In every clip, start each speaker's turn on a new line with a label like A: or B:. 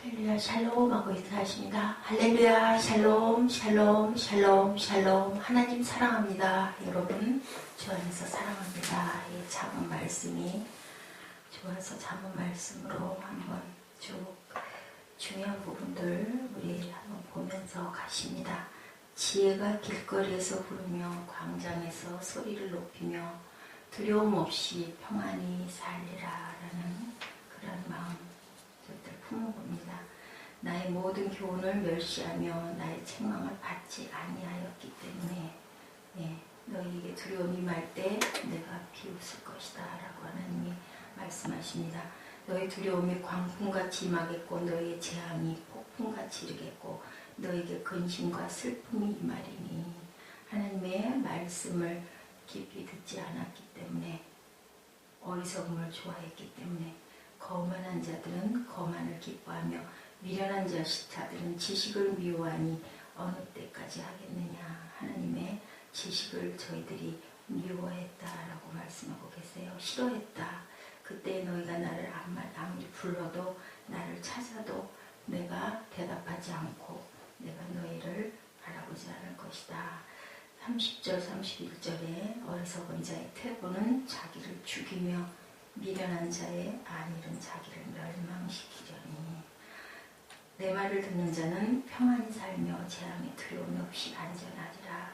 A: 할렐루야 샬롬 하고 인사하십니다. 할렐루야 샬롬 샬롬 샬롬 샬롬. 하나님 사랑합니다. 여러분 주 안에서 사랑합니다. 이 작은 말씀이 좋아서 작은 말씀으로 한번 쭉 중요한 부분들 우리 한번 보면서 가십니다. 지혜가 길거리에서 부르며 광장에서 소리를 높이며 두려움 없이 평안히 살리라 라는 그런 마음 저들 품어봅니다. 나의 모든 교훈을 멸시하며 나의 책망을 받지 아니하였기 때문에 너희에게 두려움이 임할 때 내가 비웃을 것이다 라고 하나님이 말씀하십니다. 너희 두려움이 광풍같이 임하겠고 너희의 재앙이 폭풍같이 이르겠고 너희에게 근심과 슬픔이 임하리니. 하나님의 말씀을 깊이 듣지 않았기 때문에 어리석음을 좋아했기 때문에 거만한 자들은 거만을 기뻐하며 미련한 자들은 지식을 미워하니 어느 때까지 하겠느냐. 하나님의 지식을 저희들이 미워했다라고 말씀하고 계세요. 싫어했다. 그때 너희가 나를 아무리 불러도 나를 찾아도 내가 대답하지 않고 내가 너희를 알아보지 않을 것이다. 30절 31절에 어리석은 자의 퇴보는 자기를 죽이며 미련한 자의 안일은 자기를 멸망시키려니. 내 말을 듣는 자는 평안히 살며 재앙에 두려움이 없이 안전하리라.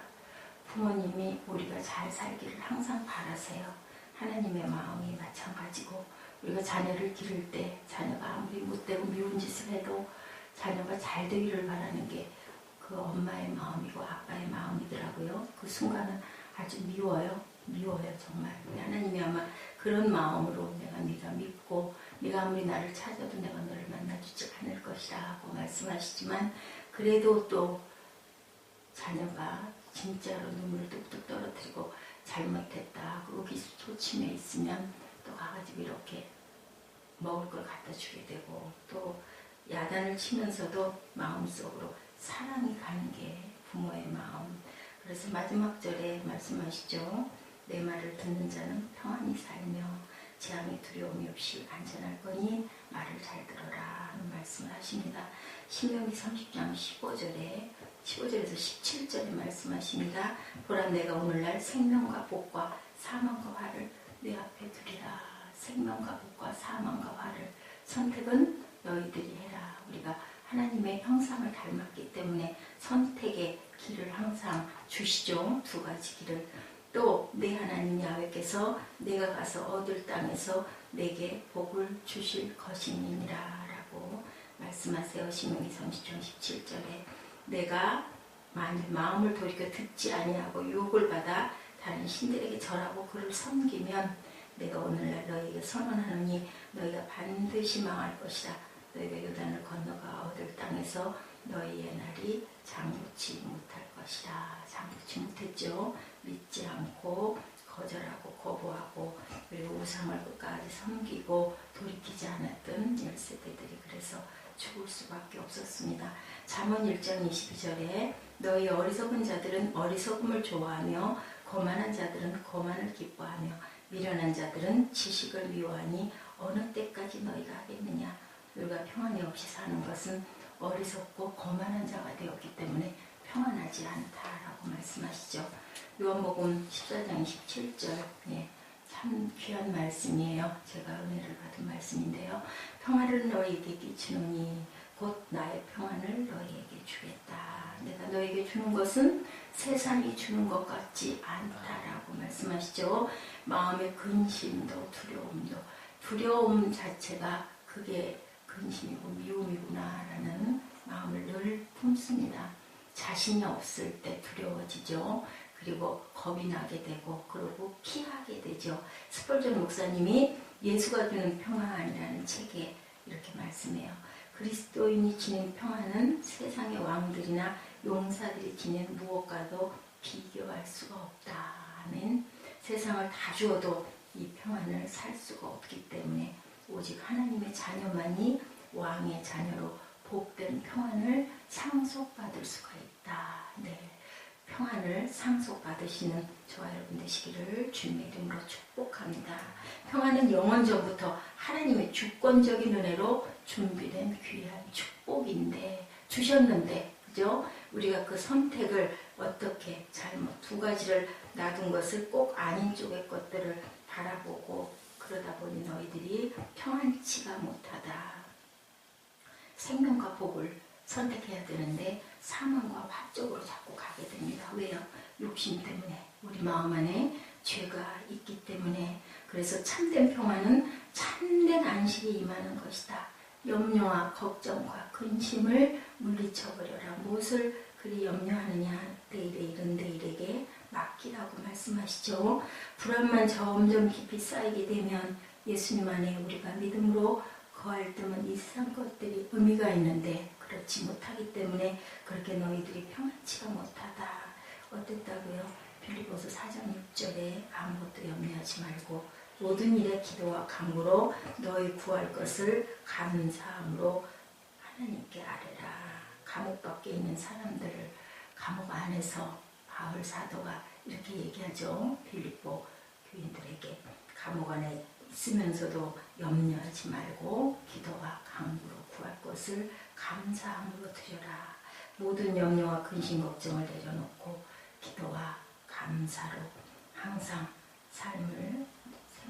A: 부모님이 우리가 잘 살기를 항상 바라세요. 하나님의 마음이 마찬가지고 우리가 자녀를 기를 때 자녀가 아무리 못되고 미운 짓을 해도 자녀가 잘 되기를 바라는 게 그 엄마의 마음이고 아빠의 마음이더라고요. 그 순간은 아주 미워요. 정말. 하나님이 아마 그런 마음으로 네가 믿고 네가 아무리 나를 찾아도 내가 너를 만나주지 않을 것이라 하고 말씀하시지만 그래도 또 자녀가 진짜로 눈물을 뚝뚝 떨어뜨리고 잘못했다. 의기소침해 있으면 또 가가지고 이렇게 먹을 걸 갖다 주게 되고 또 야단을 치면서도 마음속으로 사랑이 가는 게 부모의 마음. 그래서 마지막 절에 말씀하시죠. 내 말을 듣는 자는 평안히 살며 재앙의 두려움이 없이 안전할 거니 말을 잘 들어라 하는 말씀을 하십니다. 신명기 30장 15절에서 17절에 말씀하십니다. 보라 내가 오늘날 생명과 복과 사망과 화를 내 앞에 두리라. 생명과 복과 사망과 화를 선택은 너희들이 해라. 우리가 하나님의 형상을 닮았기 때문에 선택의 길을 항상 주시죠. 두 가지 길을. 또 내 하나님 야훼께서 내가 가서 얻을 땅에서 내게 복을 주실 것이니라 라고 말씀하세요. 신명기 30장 17절에 내가 만일 마음을 돌이켜 듣지 아니하고 유혹을 받아 다른 신들에게 절하고 그를 섬기면 내가 오늘날 너희에게 선언하노니 너희가 반드시 망할 것이다. 너희가 요단을 건너가 얻을 땅에서 너희의 날이 장구치 못할 것이다. 장구치 못했죠. 믿지 않고 거절하고 거부하고 그리고 우상을 끝까지 섬기고 돌이키지 않았던 10세대들이 그래서 죽을 수밖에 없었습니다. 잠언 1장 22절에 너희 어리석은 자들은 어리석음을 좋아하며 거만한 자들은 거만을 기뻐하며 미련한 자들은 지식을 미워하니 어느 때까지 너희가 하겠느냐. 우리가 평안이 없이 사는 것은 어리석고 거만한 자가 되었기 때문에 평안하지 않다라고 말씀하시죠. 요한복음 14장 17절 참 귀한 말씀이에요. 제가 은혜를 받은 말씀인데요. 평안을 너희에게 끼치노니 곧 나의 평안을 너희에게 주겠다. 내가 너희에게 주는 것은 세상이 주는 것 같지 않다라고 말씀하시죠. 마음의 근심도 두려움 자체가 그게 근심이고 미움이구나라는 마음을 늘 품습니다. 자신이 없을 때 두려워지죠. 그리고 겁이 나게 되고 그리고 피하게 되죠. 스펄전 목사님이 예수가 주는 평안이라는 책에 이렇게 말씀해요. 그리스도인이 지닌 평안은 세상의 왕들이나 용사들이 지닌 무엇과도 비교할 수가 없다. 아멘. 세상을 다 주어도 이 평안을 살 수가 없기 때문에 오직 하나님의 자녀만이 왕의 자녀로 복된 평안을 상속받을 수가 있다. 평안을 상속받으시는 저와 여러분 되시기를 주님의 이름으로 축복합니다. 평안은 영원전부터 하나님의 주권적인 은혜로 준비된 귀한 축복인데 주셨는데 그죠? 우리가 그 선택을 어떻게 잘못 두 가지를 놔둔 것을 꼭 아닌 쪽의 것들을 바라보고 그러다 보니 너희들이 평안치가 못하다. 생명과 복을 선택해야 되는데 사망과 화 쪽으로 자꾸 가게 됩니다. 왜요? 욕심 때문에 우리 마음 안에 죄가 있기 때문에. 그래서 참된 평안은 참된 안식이 임하는 것이다. 염려와 걱정과 근심을 물리쳐버려라. 무엇을 그리 염려하느냐. 내일의 일은 내일에게 맡기라고 말씀하시죠. 불안만 점점 깊이 쌓이게 되면 예수님 안에 우리가 믿음으로 거할 때면 이 세상 것들이 의미가 있는데 그렇지 못하기 때문에 그렇게 너희들이 평안치가 못하다. 어땠다고요? 빌립보서 4장 6절에 아무것도 염려하지 말고 모든 일에 기도와 간구로 너희 구할 것을 감사함으로 하나님께 아뢰라. 감옥 밖에 있는 사람들을 감옥 안에서 바울 사도가 이렇게 얘기하죠. 빌립보 교인들에게 감옥 안에 있으면서도 염려하지 말고 기도와 간구로 구할 것을 감사함으로 드려라. 모든 염려와 근심 걱정을 내려놓고 기도와 감사로 항상 삶을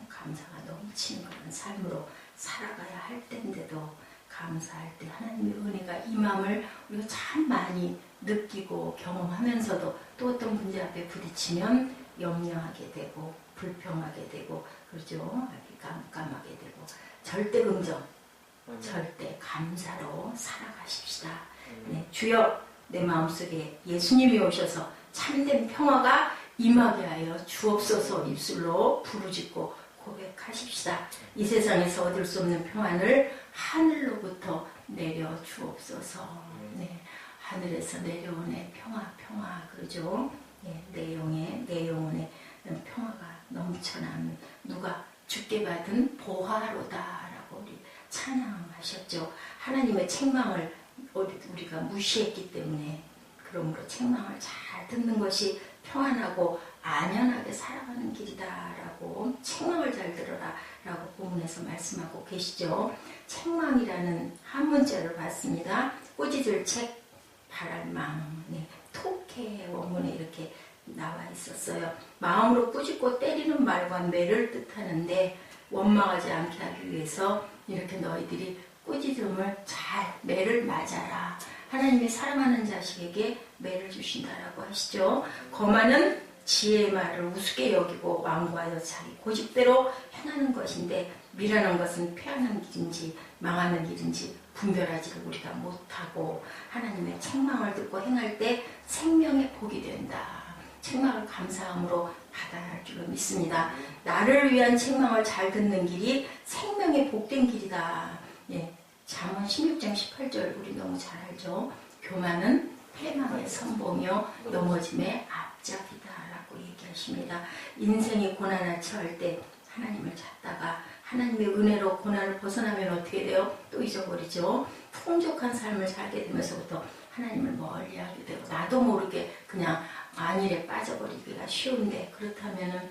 A: 감사가 넘치는 그런 삶으로 살아가야 할 때인데도 감사할 때 하나님의 은혜가 임함을 우리가 참 많이 느끼고 경험하면서도 또 어떤 문제 앞에 부딪히면 염려하게 되고 불평하게 되고 그러죠. 깜깜하게 되고 절대 긍정, 절대 감사로 살아가십시다. 네, 주여 내 마음속에 예수님이 오셔서 참된 평화가 임하게 하여 주옵소서. 입술로 부르짖고 고백하십시다. 이 세상에서 얻을 수 없는 평안을 하늘로부터 내려 주옵소서. 네, 하늘에서 내려오네 평화 그러죠. 네, 내 영혼에 평화가 넘쳐나는 누가 주께 받은 보화로다라고 우리 찬양하셨죠. 하나님의 책망을 우리가 무시했기 때문에 그러므로 책망을 잘 듣는 것이 평안하고 안연하게 살아가는 길이다라고 책망을 잘 들어라 라고 본문에서 말씀하고 계시죠. 책망이라는 한 문자를 봤습니다. 꾸짖을 책 바랄망. 네, 톡해 원문에 이렇게 나와 있었어요. 마음으로 꾸짖고 때리는 말과 매를 뜻하는데 원망하지 않게 하기 위해서 이렇게 너희들이 꾸짖음을 잘 매를 맞아라. 하나님이 사랑하는 자식에게 매를 주신다라고 하시죠. 거만은 지혜의 말을 우습게 여기고 완고하여 자기 고집대로 행하는 것인데 미련한 것은 패하는 길인지 망하는 길인지 분별하지를 우리가 못하고 하나님의 책망을 듣고 행할 때 생명의 복이 된다. 책망을 감사함으로 받아야 할 줄로 믿습니다. 나를 위한 책망을 잘 듣는 길이 생명의 복된 길이다. 예, 잠언 16장 18절 우리 너무 잘 알죠. 교만은 패망의 선봉이요 넘어짐의 앞잡이다 라고 얘기하십니다. 인생이 고난을 처할 때 하나님을 찾다가 하나님의 은혜로 고난을 벗어나면 어떻게 돼요? 또 잊어버리죠. 풍족한 삶을 살게 되면서부터 하나님을 멀리하게 되고 나도 모르게 그냥 안일에 빠져버리기가 쉬운데 그렇다면은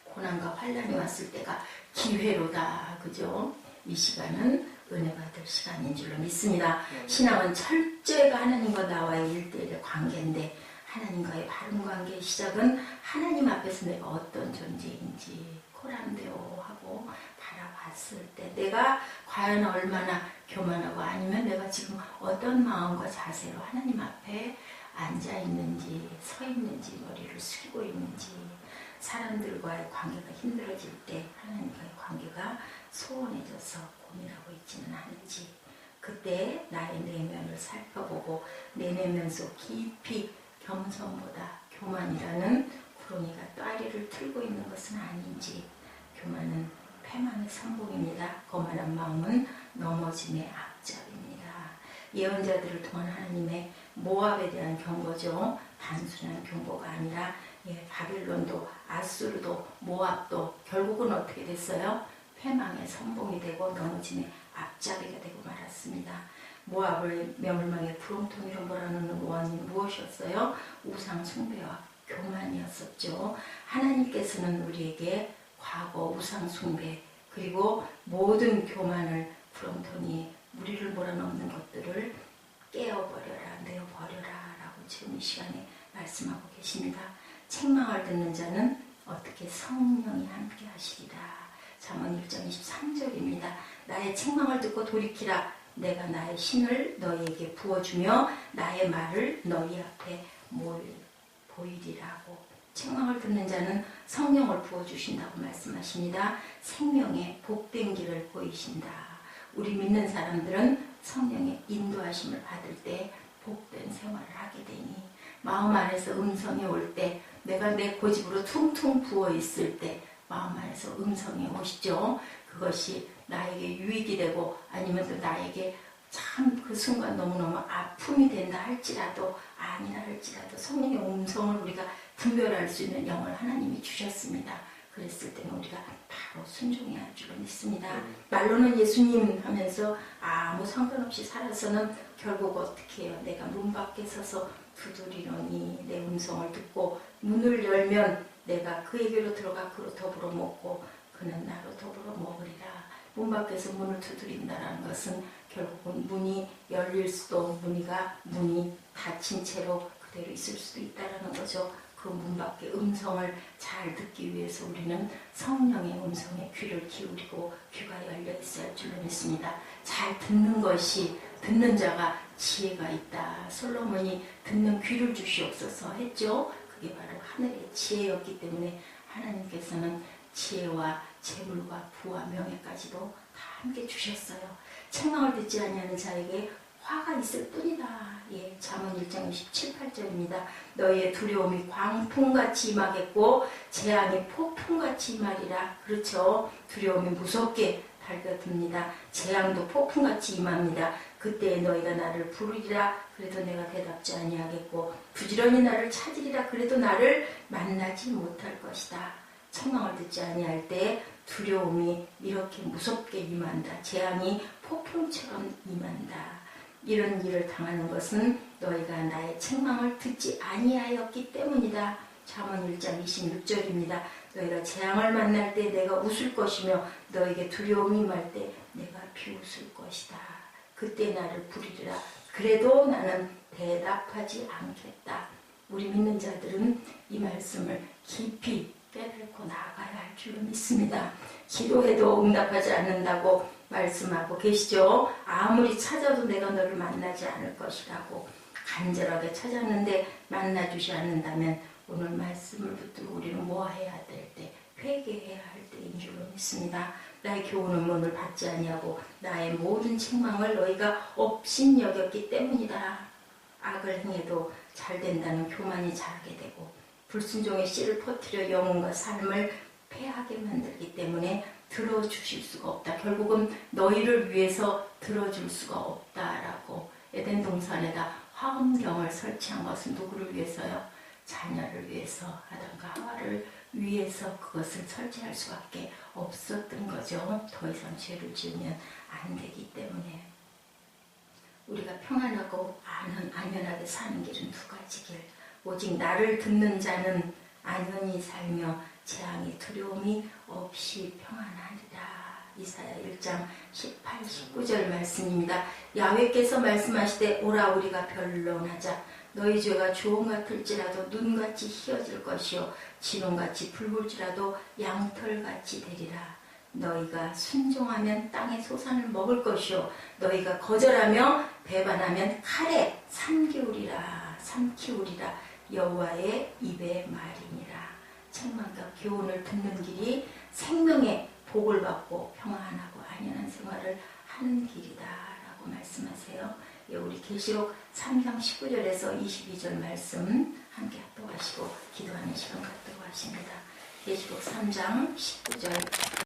A: 고난과 환난이 왔을 때가 기회로다. 그죠? 이 시간은 은혜 받을 시간인 줄로 믿습니다. 신앙은 철저히가 하나님과 나와의 일대일의 관계인데 하나님과의 바른 관계의 시작은 하나님 앞에서 내가 어떤 존재인지 코람데오 하고 바라봤을 때 내가 과연 얼마나 교만하고 아니면 내가 지금 어떤 마음과 자세로 하나님 앞에 앉아 있는지 서 있는지 머리를 숙이고 있는지 사람들과의 관계가 힘들어질 때 하나님과의 관계가 소원해져서 고민하고 있지는 않은지 그때 나의 내면을 살펴보고 내 내면 속 깊이 겸손보다 교만이라는 구렁이가 따리를 틀고 있는 것은 아닌지 교만은 패망의 선봉입니다. 거만한 마음은 넘어짐의 앞잡입니다. 예언자들을 통한 하나님의 모압에 대한 경고죠. 단순한 경고가 아니라 바빌론도 아수르도 모압도 결국은 어떻게 됐어요? 패망의 선봉이 되고 넘어짐의 앞잡이가 되고 말았습니다. 모압을 매물망의 구렁텅이로 몰아넣는 원인이 무엇이었어요? 우상 숭배와 교만이었었죠. 하나님께서는 우리에게 과거 우상 숭배 그리고 모든 교만을 구렁텅이에 무리를 몰아넣는 것들을 깨어버려라, 내어버려라 라고 지금 이 시간에 말씀하고 계십니다. 책망을 듣는 자는 어떻게 성령이 함께 하시리라. 잠언 1장 23절입니다. 나의 책망을 듣고 돌이키라. 내가 나의 신을 너희에게 부어주며 나의 말을 너희 앞에 보이리라고. 책망을 듣는 자는 성령을 부어주신다고 말씀하십니다. 생명의 복된 길을 보이신다. 우리 믿는 사람들은 성령의 인도하심을 받을 때 복된 생활을 하게 되니, 마음 안에서 음성이 올 때, 내가 내 고집으로 퉁퉁 부어 있을 때 마음 안에서 음성이 오시죠. 그것이 나에게 유익이 되고 아니면 또 나에게 참 그 순간 너무너무 아픔이 된다 할지라도, 아니라 할지라도 성령의 음성을 우리가 분별할 수 있는 영을 하나님이 주셨습니다. 그랬을 때는 우리가 바로 순종해야 할 줄로 믿습니다. 말로는 예수님 하면서 아무 상관없이 살아서는 결국 어떻게 해요? 내가 문 밖에 서서 두드리노니 내 음성을 듣고 문을 열면 내가 그에게로 들어가 그로 더불어 먹고 그는 나로 더불어 먹으리라. 문 밖에서 문을 두드린다는 것은 결국은 문이 열릴 수도, 문이 닫힌 채로 그대로 있을 수도 있다는 거죠. 그 문 밖의 음성을 잘 듣기 위해서 우리는 성령의 음성에 귀를 기울이고 귀가 열려 있어야 할 줄로 믿습니다. 잘 듣는 것이, 듣는 자가 지혜가 있다. 솔로몬이 듣는 귀를 주시옵소서 했죠. 그게 바로 하늘의 지혜였기 때문에 하나님께서는 지혜와 재물과 부와 명예까지도 다 함께 주셨어요. 책망을 듣지 아니하는 자에게 화가 있을 뿐이다. 예, 잠언 1장 27, 8절입니다. 너희의 두려움이 광풍같이 임하겠고 재앙이 폭풍같이 임하리라. 그렇죠. 두려움이 무섭게 달겨듭니다. 재앙도 폭풍같이 임합니다. 그때에 너희가 나를 부르리라. 그래도 내가 대답지 아니하겠고 부지런히 나를 찾으리라. 그래도 나를 만나지 못할 것이다. 책망을 듣지 아니할 때 두려움이 이렇게 무섭게 임한다. 재앙이 폭풍처럼 임한다. 이런 일을 당하는 것은 너희가 나의 책망을 듣지 아니하였기 때문이다. 잠언 1장 26절입니다. 너희가 재앙을 만날 때 내가 웃을 것이며 너에게 두려움이 임할 때 내가 비웃을 것이다. 그때 나를 부르리라. 그래도 나는 대답하지 않겠다. 우리 믿는 자들은 이 말씀을 깊이 깨닫고 나아가야 할 줄로 믿습니다. 기도해도 응답하지 않는다고 말씀하고 계시죠. 아무리 찾아도 내가 너를 만나지 않을 것이라고 간절하게 찾았는데 만나주지 않는다면 오늘 말씀을 붙들고 우리는 뭐 해야 될 때? 회개해야 할 때인 줄로 믿습니다. 나의 교훈은 문을 받지 아니하고 나의 모든 책망을 너희가 업신여겼기 때문이다. 악을 행해도 잘 된다는 교만이 자라게 되고 불순종의 씨를 퍼뜨려 영혼과 삶을 패하게 만들기 때문에 들어주실 수가 없다. 결국은 너희를 위해서 들어줄 수가 없다라고 에덴 동산에다 화엄경을 설치한 것은 누구를 위해서요? 자녀를 위해서, 아담과 하와를 위해서 그것을 설치할 수밖에 없었던 거죠. 더 이상 죄를 지으면 안 되기 때문에. 우리가 평안하고 안연하게 사는 길은 두 가지 길. 오직 나를 듣는 자는 안연히 살며 재앙이 두려움이 없이 평안하리라. 이사야 1장 18, 19절 말씀입니다. 야훼께서 말씀하시되 오라 우리가 변론하자. 너희 죄가 조금 같을지라도 눈같이 희어질 것이요 진홍같이 붉을지라도 양털같이 되리라. 너희가 순종하면 땅의 소산을 먹을 것이요 너희가 거절하며 배반하면 칼에 삼키우리라. 여호와의 입의 말이니라. 책망과 교훈을 듣는 길이 생명의 복을 받고 평안하고 안연한 생활을 하는 길이다 라고 말씀하세요. 예, 우리 계시록 3장 19절에서 22절 말씀 함께 합독하시고 기도하는 시간 갖도록 하십니다. 계시록 3장 19절